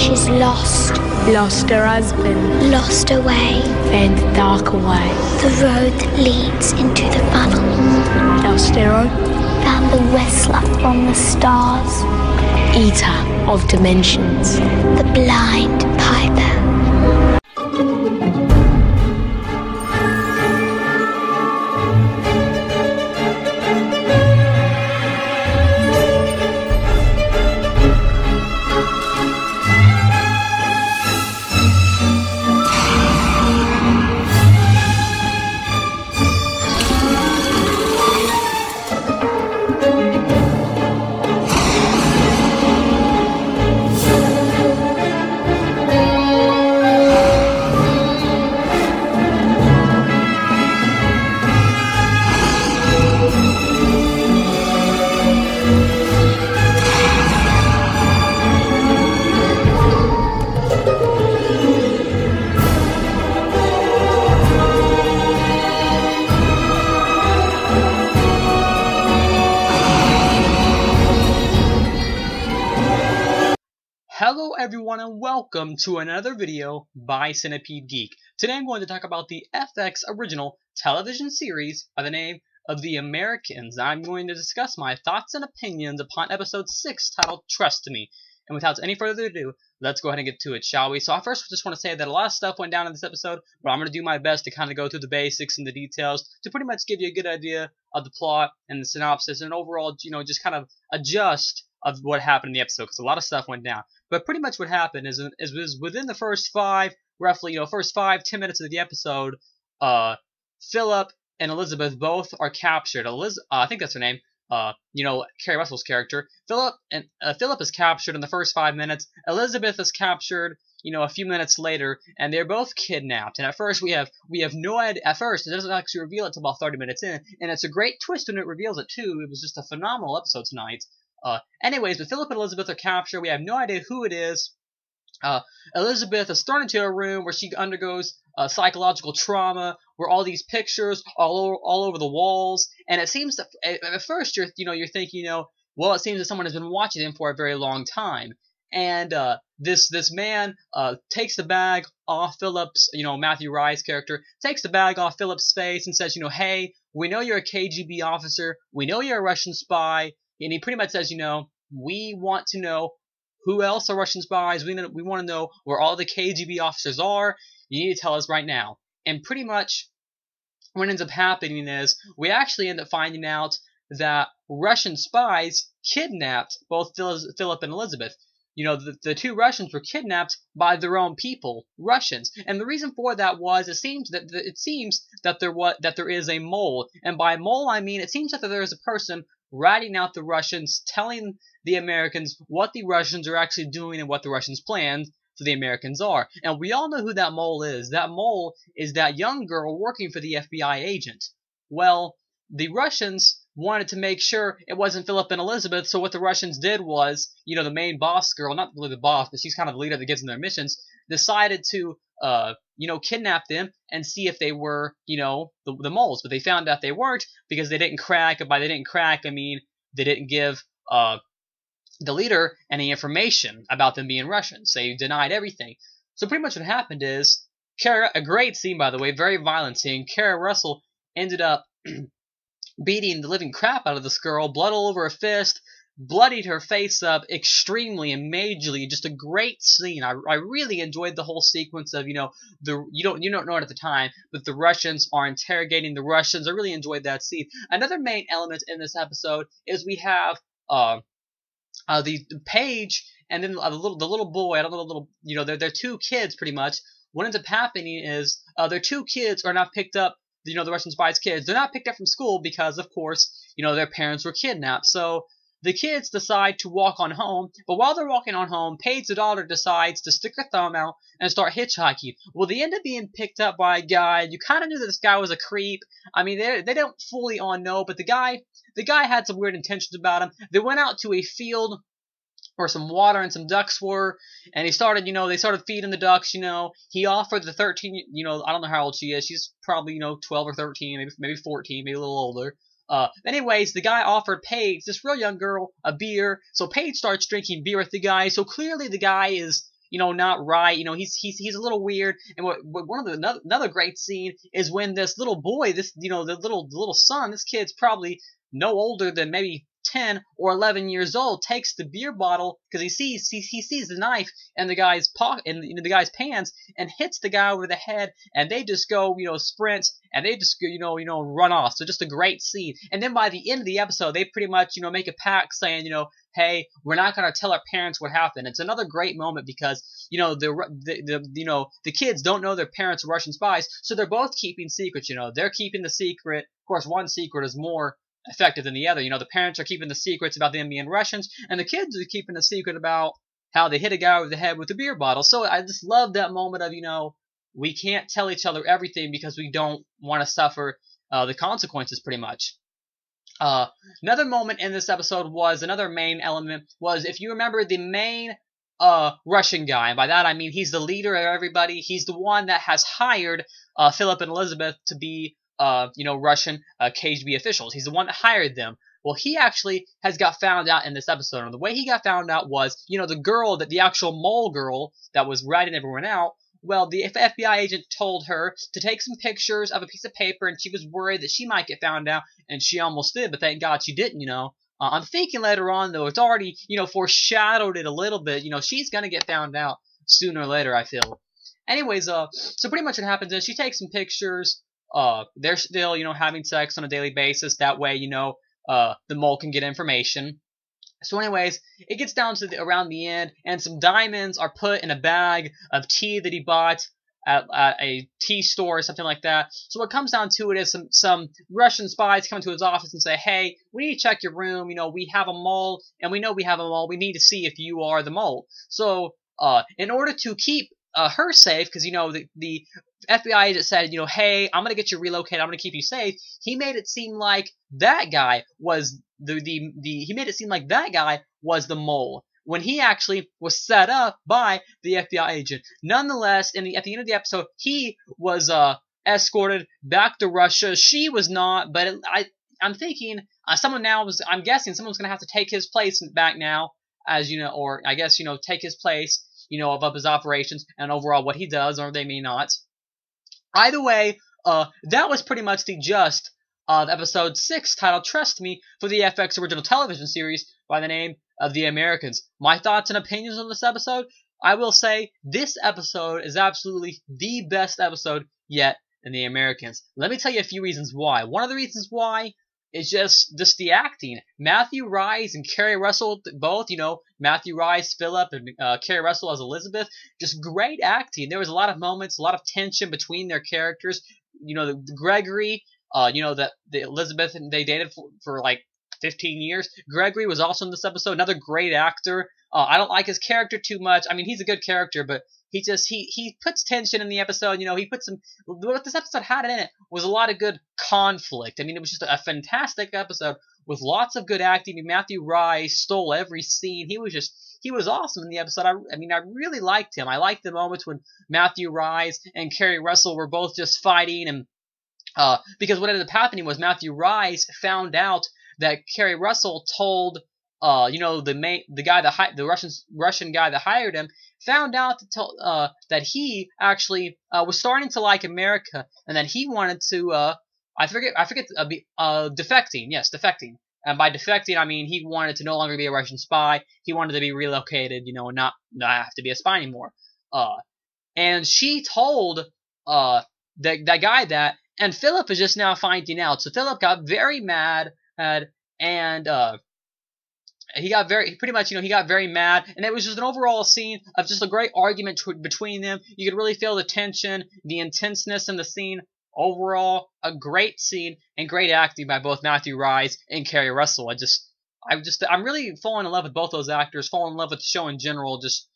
She's lost. Lost her husband. Lost her way. Found the darker way. The road that leads into the funnel. Lost her own. Found the whistler from the stars. Eater of dimensions. The blind piper. Hello everyone and welcome to another video by Centipede Geek. Today I'm going to talk about the FX original television series by the name of The Americans. I'm going to discuss my thoughts and opinions upon episode 6 titled Trust Me. And without any further ado, let's go ahead and get to it, shall we? So I first just want to say that a lot of stuff went down in this episode, but I'm going to do my best to kind of go through the basics and the details to pretty much give you a good idea of the plot and the synopsis and overall, just kind of adjust of what happened in the episode, because a lot of stuff went down. But pretty much what happened is within the first first 5-10 minutes of the episode, Philip and Elizabeth both are captured. I think that's her name. Kerry Russell's character. Philip is captured in the first 5 minutes. Elizabeth is captured, a few minutes later, and they're both kidnapped. And at first we have no idea. At first, it doesn't actually reveal it until about 30 minutes in, and it's a great twist when it reveals it too. It was just a phenomenal episode tonight. Anyways, but Philip and Elizabeth are captured. We have no idea who it is. Elizabeth is thrown into a room where she undergoes psychological trauma, where all these pictures all over the walls, and it seems that at first you're thinking, well, it seems that someone has been watching them for a very long time. And this man takes the bag off Philip's, Matthew Rye's character, takes the bag off Philip's face and says, hey, we know you're a KGB officer, we know you're a Russian spy. And he pretty much says, we want to know who else are Russian spies. We want to know where all the KGB officers are. You need to tell us right now. And pretty much what ends up happening is we actually end up finding out that Russian spies kidnapped both Philip and Elizabeth. The two Russians were kidnapped by their own people, Russians. And the reason for that was it seems that there is a mole. And by mole I mean it seems that there is a person ratting out the Russians, telling the Americans what the Russians are actually doing and what the Russians' plans for the Americans are. And we all know who that mole is. That mole is that young girl working for the FBI agent. Well, the Russians wanted to make sure it wasn't Philip and Elizabeth, so what the Russians did was, the main boss girl, not really the boss, but she's kind of the leader that gives them their missions, decided to kidnap them and see if they were, the moles. But they found out they weren't because they didn't crack. And by they didn't crack, I mean they didn't give the leader any information about them being Russians. They denied everything. So pretty much what happened is, a great scene, by the way, very violent scene. Kerry Russell ended up beating the living crap out of this girl, blood all over her fist, bloodied her face up extremely and majorly. Just a great scene. I really enjoyed the whole sequence of, you don't know it at the time, but the Russians are interrogating the Russians. I really enjoyed that scene. Another main element in this episode is we have the Paige and then the little boy. I don't know, they're two kids pretty much. What ends up happening is their two kids are not picked up. The Russian spies' kids. They're not picked up from school because, of course, their parents were kidnapped. So the kids decide to walk on home, but while they're walking on home, Paige, the daughter, decides to stick her thumb out and start hitchhiking. Well, they end up being picked up by a guy. You kind of knew that this guy was a creep. I mean, they don't fully all know, but the guy had some weird intentions about him. They went out to a field where some water and some ducks were, and they started feeding the ducks. He offered the 13, I don't know how old she is. She's probably, 12 or 13, maybe 14, maybe a little older. Anyways, the guy offered Paige, this real young girl, a beer. So Paige starts drinking beer with the guy. So clearly the guy is not right. He's a little weird. And one of the another great scene is when this little boy, the little son, this kid's probably no older than maybe 10 or 11 years old, takes the beer bottle because he sees the knife in the guy's pocket, in the guy's pants, and hits the guy over the head, and they just go sprint, and they just run off. So just a great scene. And then by the end of the episode, they pretty much make a pact saying hey, we're not gonna tell our parents what happened. It's another great moment because the kids don't know their parents are Russian spies, so they're both keeping secrets. They're keeping the secret. Of course, one secret is more effective than the other. The parents are keeping the secrets about them being Russians, and the kids are keeping the secret about how they hit a guy over the head with a beer bottle. So I just love that moment of, we can't tell each other everything because we don't want to suffer the consequences, pretty much. Another moment in this episode was, another main element was, if you remember, the main Russian guy, and by that I mean he's the leader of everybody. He's the one that has hired Philip and Elizabeth to be Russian KGB officials. He's the one that hired them. Well, he actually has got found out in this episode. And the way he got found out was, the girl, the actual mole girl that was ratting everyone out, well, the FBI agent told her to take some pictures of a piece of paper, and she was worried that she might get found out, and she almost did, but thank God she didn't, I'm thinking later on, though, it's already, foreshadowed it a little bit. She's going to get found out sooner or later, I feel. Anyways, so pretty much what happens is she takes some pictures. They're still, having sex on a daily basis. That way, the mole can get information. So anyways, it gets down to around the end, and some diamonds are put in a bag of tea that he bought at a tea store or something like that. So what comes down to it is some Russian spies come to his office and say, hey, we need to check your room. We have a mole, and we know we have a mole. We need to see if you are the mole. So in order to keep her safe, because the FBI agent said, hey, I'm gonna get you relocated, I'm gonna keep you safe. He made it seem like that guy was he made it seem like that guy was the mole, when he actually was set up by the FBI agent. Nonetheless, at the end of the episode, he was escorted back to Russia. She was not, but I'm thinking I'm guessing someone's gonna have to take his place back now, as or I guess take his place. Of his operations and overall what he does, or they may not. Either way, that was pretty much the gist of episode 6, titled Trust Me, for the FX original television series by the name of The Americans. My thoughts and opinions on this episode? I will say this episode is absolutely the best episode yet in The Americans. Let me tell you a few reasons why. One of the reasons why is just the acting. Matthew Rhys and Kerry Russell, both, Matthew Rhys, Philip, and Kerry Russell as Elizabeth, just great acting. There was a lot of moments, a lot of tension between their characters. The Gregory, the Elizabeth, and they dated for like 15 years. Gregory was also in this episode, another great actor. I don't like his character too much. I mean, he's a good character, but he puts tension in the episode. He put what this episode had in it was a lot of good conflict. I mean, it was just a fantastic episode with lots of good acting. Matthew Rhys stole every scene. He was awesome in the episode. I really liked him. I liked the moments when Matthew Rhys and Kerry Russell were both just fighting, and because what ended up happening was Matthew Rhys found out that Kerry Russell told the Russian guy that hired him, found out that he actually was starting to like America, and that he wanted to defecting. Yes, defecting. And by defecting, I mean he wanted to no longer be a Russian spy. He wanted to be relocated, and not have to be a spy anymore. And she told that guy that, and Philip is just now finding out. So Philip got very mad, and he got very mad, and it was just an overall scene of just a great argument between them. You could really feel the tension, the intenseness in the scene. Overall, a great scene and great acting by both Matthew Rhys and Kerry Russell. I'm really falling in love with both those actors, falling in love with the show in general. Just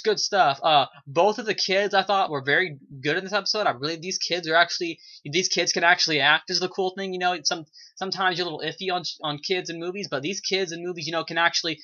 good stuff. Both of the kids I thought were very good in this episode. These kids can actually act, is the cool thing. Sometimes you're a little iffy on kids in movies, but these kids in movies, can actually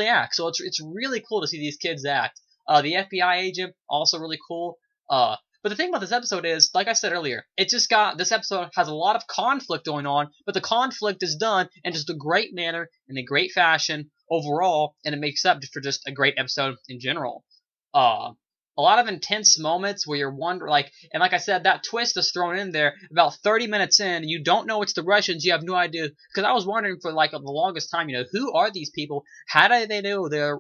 act. So it's really cool to see these kids act. The FBI agent, also really cool. But the thing about this episode is, like I said earlier, this episode has a lot of conflict going on, but the conflict is done in just a great manner, in a great fashion overall, and it makes up for just a great episode in general. a lot of intense moments where you're wondering, like, and like I said, that twist is thrown in there about 30 minutes in, and you don't know it's the Russians, you have no idea, because I was wondering for, like, the longest time, who are these people? How do they know they're,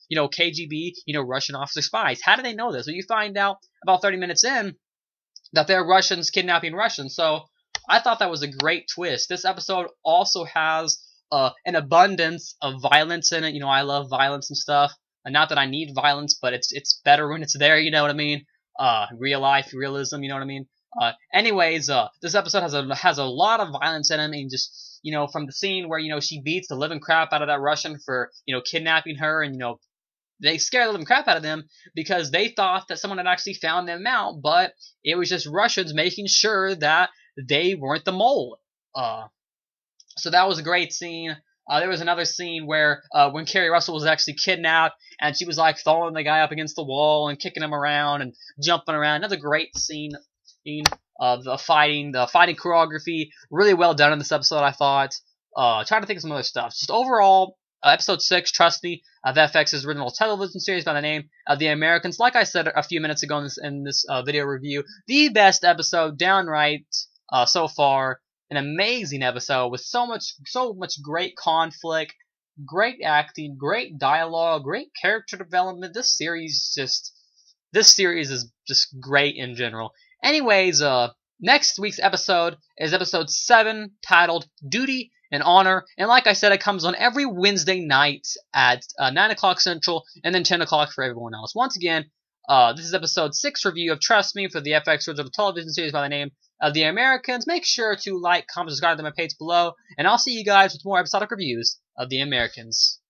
KGB, Russian officer spies? How do they know this? Well, you find out about 30 minutes in that they're Russians kidnapping Russians, so I thought that was a great twist. This episode also has an abundance of violence in it. I love violence and stuff. Not that I need violence, but it's better when it's there, you know what I mean? Real life realism, you know what I mean? Anyways, this episode has a lot of violence in it, and just, from the scene where, she beats the living crap out of that Russian for, kidnapping her, and, they scare the living crap out of them because they thought that someone had actually found them out, but it was just Russians making sure that they weren't the mole. So that was a great scene. There was another scene where when Carrie Russell was actually kidnapped, and she was like throwing the guy up against the wall and kicking him around and jumping around. Another great scene of the fighting choreography. Really well done in this episode, I thought. Trying to think of some other stuff. Just overall, episode 6, trust me, of FX's original television series by the name of The Americans. Like I said a few minutes ago in this video review, the best episode downright so far. An amazing episode with so much great conflict, great acting, great dialogue, great character development. This series is just great in general. Anyways, next week's episode is episode 7, titled Duty and Honor, and like I said, it comes on every Wednesday night at 9 o'clock Central, and then 10 o'clock for everyone else. Once again, this is episode 6 review of Trust Me for the FX original television series by the name of The Americans. Make sure to like, comment, subscribe to my page below, and I'll see you guys with more episodic reviews of The Americans.